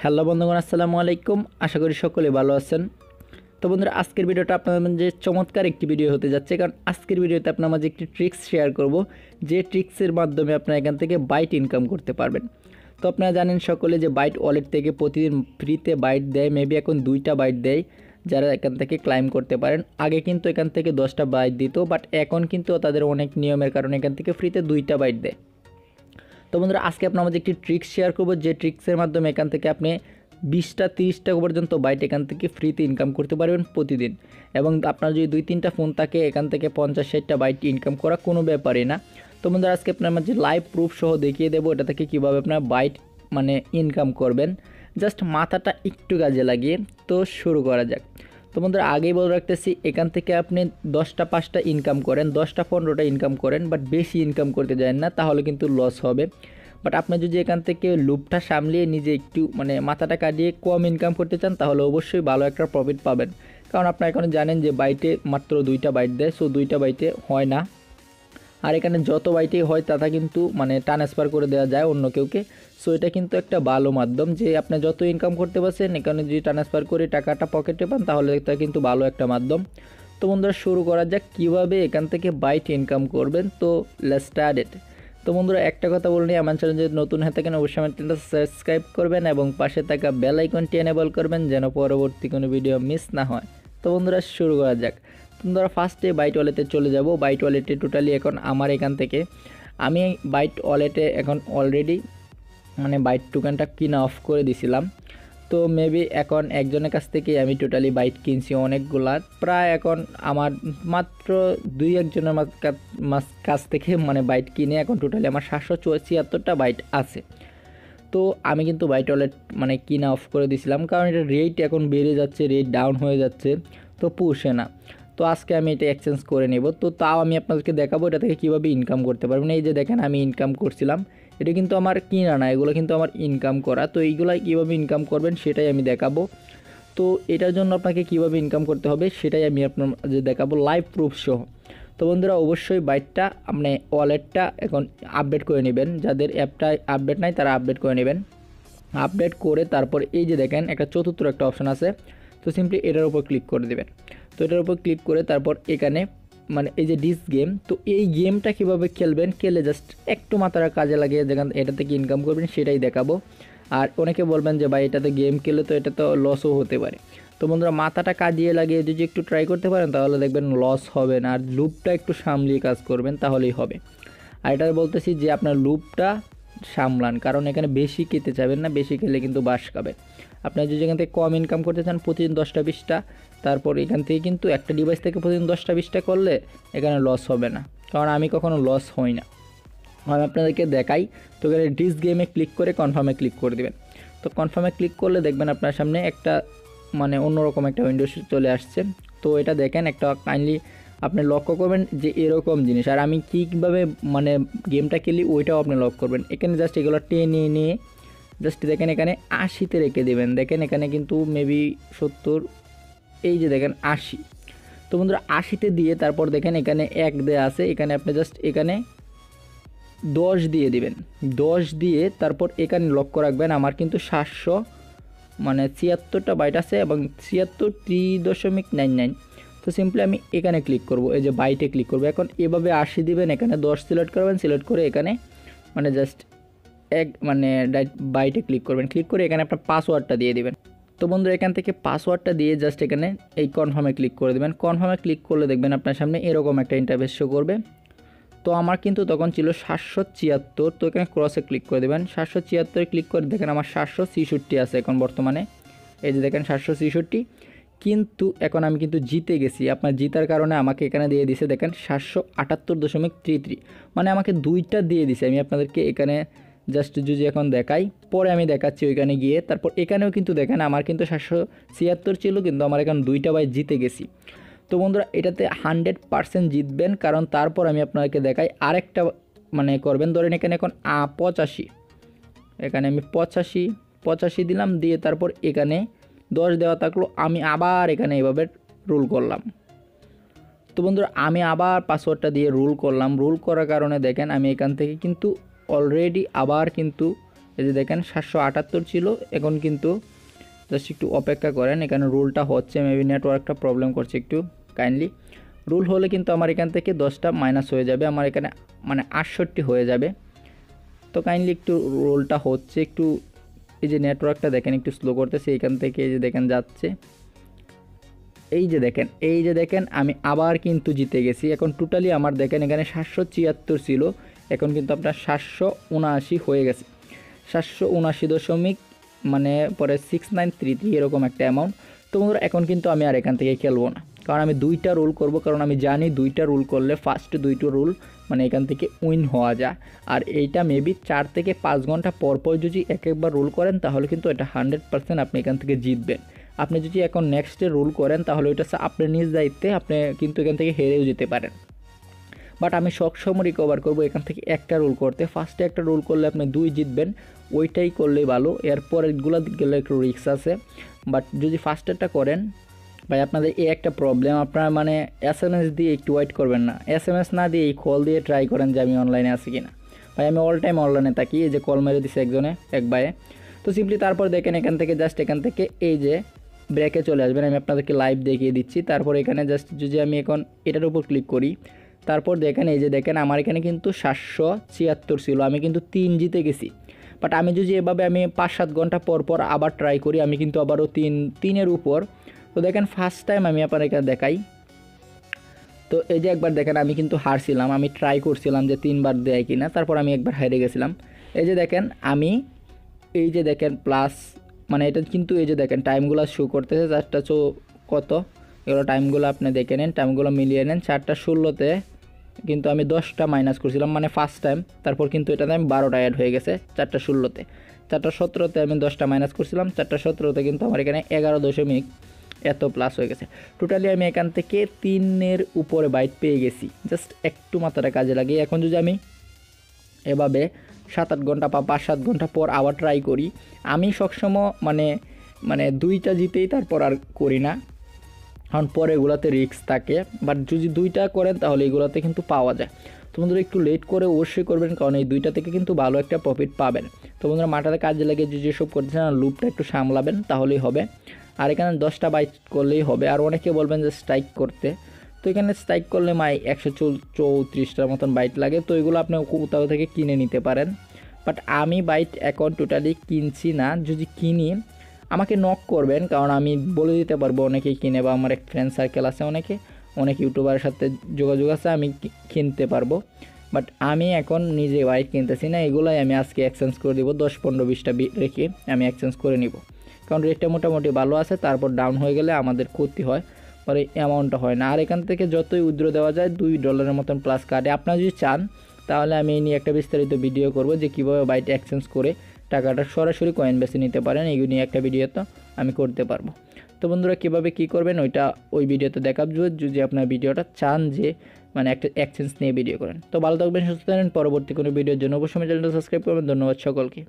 Hello বন্ধুগণ, আসসালামু আলাইকুম। আশা করি সকলে ভালো আছেন। তো বন্ধুরা, আজকের ভিডিওটা আপনাদের মাঝে চমৎকার একটি ভিডিও হতে যাচ্ছে, কারণ আজকের ভিডিওতে আপনার মাঝে একটি ট্রিক্স শেয়ার করব, যে ট্রিক্সের মাধ্যমে আপনারা এখান থেকে বাইট ইনকাম করতে পারবেন। তো আপনারা জানেন সকলে যে বাইট ওয়ালেট থেকে প্রতিদিন ফ্রিতে বাইট দেয়, মেবি এখন 2টা বাইট দেয় যারা এখান থেকে ক্লাইম করতে পারেন। আগে কিন্তু এখান থেকে 10টা বাইট দিত, বাট এখন কিন্তু তাদের অনেক নিয়মের কারণে এখান থেকে ফ্রিতে 2টা বাইট দেয়। তো বন্ধুরা, আজকে আপনার মধ্যে একটি ট্রিক্স শেয়ার করব, যে ট্রিক্সের মাধ্যমে এখান থেকে আপনি 20টা 30টা পর্যন্ত বাইট এখান থেকে ফ্রিতে ইনকাম করতে পারবেন প্রতিদিন। এবং আপনার যদি 2-3টা ফোন থাকে, এখান থেকে 50-60টা বাইট ইনকাম করা কোনো ব্যাপারই না। তো বন্ধুরা, আজকে আপনার মাঝে লাইভ প্রুফ সহ দেখিয়ে দেবো এটা থেকে কীভাবে আপনার বাইট ইনকাম করবেন, জাস্ট মাথাটা একটু কাজে লাগিয়ে। তো শুরু করা যাক। তো বন্ধুরা, আগেই বলে রাখতেছি, এখান থেকে আপনি 10টা 5টা ইনকাম করেন, 10টা 15টা ইনকাম করেন, বাট বেশি ইনকাম করতে যান না, তাহলে কিন্তু লস হবে। বাট আপনি যদি এখান থেকে লুপটা সামলিয়ে নিজে একটু মাথাটা কাটিয়ে কম ইনকাম করতে চান, তাহলে অবশ্যই ভালো একটা প্রফিট পাবেন। কারণ আপনারা এখন জানেন যে বাইটে মাত্র 2টা বাইট দেয়, সো 2টা বাইটে হয় না। আর এখানে যত বাইটেই হয় তা কিন্তু ট্রান্সফার করে দেওয়া যায় অন্য কেউকে। সো এটা কিন্তু একটা ভালো মাধ্যম, যে আপনি যত ইনকাম করতে পারছেন এখানে যদি ট্রান্সফার করে টাকাটা পকেটে পান, তাহলে এটা কিন্তু ভালো একটা মাধ্যম। তো বন্ধুরা, শুরু করা যাক কীভাবে এখান থেকে বাইট ইনকাম করবেন। তো লেটস স্টার্ট ইট। তো বন্ধুরা, একটা কথা বলে নিই, আমার চ্যানেল যদি নতুন হয়ে থাকেন অবশ্যই আমার চ্যানেলটা সাবস্ক্রাইব করবেন এবং পাশে থাকা বেল আইকনটি এনেবল করবেন, যেন পরবর্তী কোনো ভিডিও মিস না হয়। তো বন্ধুরা, শুরু করা যাক। তোমরা ফার্স্টে বাইট ওয়ালেটে চলে যাব। বাইট ওয়ালেটে টোটালি এখন আমার এখান থেকে আমি বাইট ওয়ালেটে এখন অলরেডি বাইট টোকেনটা কিনা অফ করে দিছিলাম। তো মেবি এখন একজনের কাছ থেকে আমি টোটালি বাইট কিনছি অনেকগুলা, প্রায় এখন আমার মাত্র 2-1 জনের কাছ থেকে বাইট কিনে এখন টোটালি আমার 774টা বাইট আছে। তো আমি কিন্তু বাইট ওয়ালেট কিনা অফ করে দিছিলাম, কারণ এটা রেট এখন বেড়ে যাচ্ছে, রেট ডাউন হয়ে যাচ্ছে, তো পুষে না। তো আজকে আমি এটা এক্সচেঞ্জ করে নেব। তো তাও আমি আপনাদেরকে দেখাবো এটা থেকে কীভাবে ইনকাম করতে পারবেন। এই যে দেখেন, আমি ইনকাম করছিলাম, এটা কিন্তু আমার কিনা না, এগুলো কিন্তু আমার ইনকাম করা। তো এইগুলো কীভাবে ইনকাম করবেন সেটাই আমি দেখাবো। তো এটার জন্য আপনাকে কীভাবে ইনকাম করতে হবে সেটাই আমি আপনার যে দেখাবো লাইভ প্রুফ সহ। তো বন্ধুরা, অবশ্যই বাইটটা আপনি ওয়ালেটটা এখন আপডেট করে নেবেন, যাদের অ্যাপটা আপডেট নাই তারা আপডেট করে নেবেন। আপডেট করে তারপর এই যে দেখেন একটা চতুর্থ একটা অপশান আছে, তো সিম্পলি এটার উপর ক্লিক করে দেবেন। তো এটার উপর ক্লিক করে তারপর এখানে এই যে ডিস গেম, তো এই গেমটা কীভাবে খেলবেন, খেলে জাস্ট একটু মাথাটা কাজে লাগিয়ে যেখান এটা থেকে ইনকাম করবেন সেটাই দেখাবো। আর অনেকে বলবেন যে ভাই এটাতে গেম খেলে তো এটা তো লসও হতে পারে। তো বন্ধুরা, মাথাটা কাজিয়ে লাগিয়ে যদি একটু ট্রাই করতে পারেন, তাহলে দেখবেন লস হবে না। আর লুপটা একটু সামলিয়ে কাজ করবেন, তাহলেই হবে। আর এটা বলতেছি যে আপনার লুপটা সামলান, কারণ এখানে বেশি খেতে চাইবেন না, বেশি খেলে কিন্তু বাস খাবে। আপনার যদি এখান থেকে কম ইনকাম করতে চান, প্রতিদিন 10টা 20টা, তারপর এখান থেকে কিন্তু একটা ডিভাইস থেকে প্রতিদিন 10টা 20টা করলে এখানে লস হবে না, কারণ আমি কখনো লস হই না। আমি আপনাদেরকে দেখাই। তো এখানে ডিস গেমে ক্লিক করে কনফার্মে ক্লিক করে দেবেন। তো কনফার্মে ক্লিক করলে দেখবেন আপনার সামনে একটা অন্যরকম একটা উইন্ডো চলে আসছে। তো এটা দেখেন, একটা কাইন্ডলি আপনি লক্ষ্য করবেন যে এরকম জিনিস। আর আমি কীভাবে গেমটা খেলি ওইটাও আপনি লক্ষ্য করবেন। এখানে জাস্ট এগুলো টেনে নিয়ে জাস্ট দেখেন এখানে 80তে রেখে দেবেন। দেখেন এখানে কিন্তু মেবি 70, এই যে দেখেন 80। তো বন্ধুরা, 80তে দিয়ে তারপর দেখেন এখানে 1 দেয়া আছে, এখানে আপনি জাস্ট এখানে 10 দিয়ে দিবেন। 10 দিয়ে তারপর এখানে লক্ষ্য রাখবেন আমার কিন্তু 776টা বাইট আছে এবং 76.3.99। তো সিম্পলি আমি এখানে ক্লিক করব, এই যে বাইটে ক্লিক করব। এখন এভাবে 80 দিবেন, এখানে 10 সিলেক্ট করবেন, সিলেক্ট করে এখানে জাস্ট বাইটে ক্লিক করবেন। ক্লিক করে এখানে আপনার পাসওয়ার্ডটা দিয়ে দিবেন। তো বন্ধুরা, এখান থেকে পাসওয়ার্ডটা দিয়ে জাস্ট এখানে এই কনফার্মে ক্লিক করে দেবেন। কনফার্মে ক্লিক করলে দেখবেন আপনার সামনে এরকম একটা ইন্টারফেস শো করবে। তো আমার কিন্তু তখন ছিল 776। তো এখানে ক্রসে ক্লিক করে দেবেন। 776 ক্লিক করে দেখেন আমার 766 আছে এখন বর্তমানে। এই যে দেখেন 766, কিন্তু এখন আমি কিন্তু জিতে গেছি। আপনার জিতার কারণে আমাকে এখানে দিয়ে দিছে দেখেন 778.33, আমাকে 2টা দিয়ে দিছে। আমি আপনাদেরকে এখানে জাস্ট যদি এখন দেখাই, পরে আমি দেখাচ্ছি ওইখানে গিয়ে। তারপর এখানেও কিন্তু দেখেন আমার কিন্তু 776 ছিল, কিন্তু আমার এখন 2টা বাই জিতে গেছি। তো বন্ধুরা, এটাতে 100% জিতবেন, কারণ তারপর আমি আপনাদেরকে দেখাই আরেকটা করবেন। ধরেন এখানে এখন 85, এখানে আমি 85 দিলাম, দিয়ে তারপর এখানে 10 দেওয়া থাকলো, আমি আবার এখানে এইভাবে রুল করলাম। তো বন্ধুরা, আমি আবার পাসওয়ার্ডটা দিয়ে রুল করলাম। রুল করার কারণে দেখেন আমি এখান থেকে কিন্তু অলরেডি আবার কিন্তু এই যে দেখেন 778 ছিল, এখন কিন্তু জাস্ট একটু অপেক্ষা করেন, এখানে রুলটা হচ্ছে, মেবি নেটওয়ার্কটা প্রবলেম করছে একটু, কাইন্ডলি। রুল হলে কিন্তু আমার এখান থেকে 10টা মাইনাস হয়ে যাবে, আমার এখানে মানে 68 হয়ে যাবে। তো কাইন্ডলি একটু রোলটা হচ্ছে একটু, এই যে নেটওয়ার্কটা দেখেন একটু স্লো করতেছে, এখান থেকে এই যে দেখেন যাচ্ছে, এই যে দেখেন আমি আবার কিন্তু জিতে গেছি। এখন টোটালি আমার দেখেন এখানে 776 ছিল, এখন কিন্তু আপনার 779 হয়ে গেছে, 779 মানে পরে 6933 এরকম একটা অ্যামাউন্ট। তো বন্ধুরা এখন কিন্তু আমি আর এখান থেকে খেলবো না, কারণ আমি 2টা রুল করব, কারণ আমি জানি 2টা রুল করলে ফার্স্ট 2টো রুল মানে এখান থেকে উইন হওয়া যায়। আর এইটা মেবি 4 থেকে 5 ঘন্টা পর পর যদি একবার রুল করেন তাহলে কিন্তু এটা 100% আপনি এখান থেকে জিতবেন। আপনি যদি এখন নেক্সটে রুল করেন তাহলে ওইটা আপনার নিজ দায়িত্বে, আপনি কিন্তু এখান থেকে হেরেও যেতে পারেন। বাট আমি সবসময় রিকভার করবো এখান থেকে একটা রুল করতে, ফার্স্টে একটা রুল করলে আপনি 2 জিতবেন, ওইটাই করলেই ভালো, এরপরেরগুলো গেলে একটু রিস্ক আছে। বাট যদি ফার্স্টেরটা করেন ভাই, আপনাদের এই একটা প্রবলেম, আপনারা মানে SMS দিয়ে একটু ওয়েট করবেন না, SMS না দিয়ে এই কল দিয়ে ট্রাই করেন যে আমি অনলাইনে আছি কিনা। ভাই আমি অল টাইম অনলাইনে থাকি, এই যে কল মেরে দিছে একজনে এক ভাইয়ে। তো সিম্পলি তারপর দেখেন এখান থেকে জাস্ট এখান থেকে এই যে ব্রেকে চলে আসবেন, আমি আপনাদেরকে লাইভ দেখিয়ে দিচ্ছি। তারপর এখানে জাস্ট যদি আমি এখন এটার উপর ক্লিক করি, তারপর দেখেন এই যে দেখেন আমার এখানে কিন্তু 776 ছিল, আমি কিন্তু 3 জিতে গেছি। বাট আমি যদি এভাবে আমি 5-7 ঘন্টা পর পর আবার ট্রাই করি, আমি কিন্তু আবারও 3-3-এর উপর। তো দেখেন ফার্স্ট টাইম আমি আপনার এখানে দেখাই, তো এই যে একবার দেখেন আমি কিন্তু হারছিলাম, আমি ট্রাই করছিলাম যে 3বার দেয় কিনা, তারপর আমি একবার হেরে গেছিলাম। এই যে দেখেন আমি এই যে দেখেন প্লাস মানে এটা কিন্তু এই যে দেখেন টাইমগুলো শো করতেছে, 4টা কত এগুলো টাইমগুলো আপনি দেখে নেন, টাইমগুলো মিলিয়ে নেন। 4টা 16-তে কিন্তু আমি 10টা মাইনাস করছিলাম মানে ফার্স্ট টাইম, তারপর কিন্তু এটাতে আমি 12টা অ্যাড হয়ে গেছে 4টা 16-তে। 4টা 17-তে আমি 10টা মাইনাস করছিলাম, 4টা 17-তে কিন্তু আমার এখানে 11 এত প্লাস হয়ে গেছে। টোটালি আমি এখান থেকে 3-এর উপরে বাইট পেয়ে গেছি, জাস্ট একটু মাথাটা কাজে লাগিয়ে। এখন যদি আমি এভাবে 7-8 ঘন্টা বা 5-7 ঘন্টা পর আবার ট্রাই করি, আমি সবসময় মানে 2টা জিতেই তারপর আর করি না, কারণ পরে এগুলোতে রিস্ক থাকে। বাট যদি 2টা করেন তাহলে এগুলোতে কিন্তু পাওয়া যায়। তো বন্ধুরা একটু লেট করে অবশ্যই করবেন, কারণ এই 2টা থেকে কিন্তু ভালো একটা প্রফিট পাবেন। তো বন্ধুরা মাথাতে কাজে লাগে যেসব করতেছেন লুপটা একটু সামলাবেন তাহলেই হবে। আর এখানে 10টা বাইট করলেই হবে। আর অনেকে বলবেন যে স্ট্রাইক করতে, তো এখানে স্ট্রাইক করলে 134টার মতন বাইট লাগে, তো এগুলো আপনি কোথাও থেকে কিনে নিতে পারেন। বাট আমি বাইট এখন টোটালি কিনছি না, যদি কিনি আমাকে নক করবেন, কারণ আমি বলে দিতে পারবো অনেকেই কিনে, বা আমার এক ফ্রেন্ড সার্কেল আছে অনেক ইউটিউবারের সাথে যোগাযোগ আছে, আমি কিনতে পারবো। বাট আমি এখন নিজে বাইট কিনতেছি না, এগুলাই আমি আজকে এক্সচেঞ্জ করে দিব, 10-15-20টা রেখে আমি এক্সচেঞ্জ করে নিব, কারণ রেটটা মোটামুটি ভালো আছে। তারপর ডাউন হয়ে গেলে আমাদের ক্ষতি হয়, পরে অ্যামাউন্টটা হয় না। আর এখান থেকে যতই উইথড্র দেওয়া যায় $2 মতন প্লাস কাটে। আপনারা যদি চান তাহলে আমি এই নিয়ে একটা বিস্তারিত ভিডিও করব যে কীভাবে বাইট এক্সচেঞ্জ করে টাকাটা সরাসরি কয়েন বেসে নিতে পারেন, এই নিয়ে একটা ভিডিও তো আমি করতে পারবো। তো বন্ধুরা কীভাবে কী করবেন ওই ভিডিওতে দেখাবো, যদি আপনার ভিডিওটা চান যে মানে একটা এক্সচেঞ্জ নিয়ে ভিডিও করেন। তো ভালো থাকবেন, সুস্থ থাকবেন, পরবর্তী কোনো ভিডিওর জন্য অবশ্যই চ্যানেলটা সাবস্ক্রাইব করবেন। ধন্যবাদ সকলকে।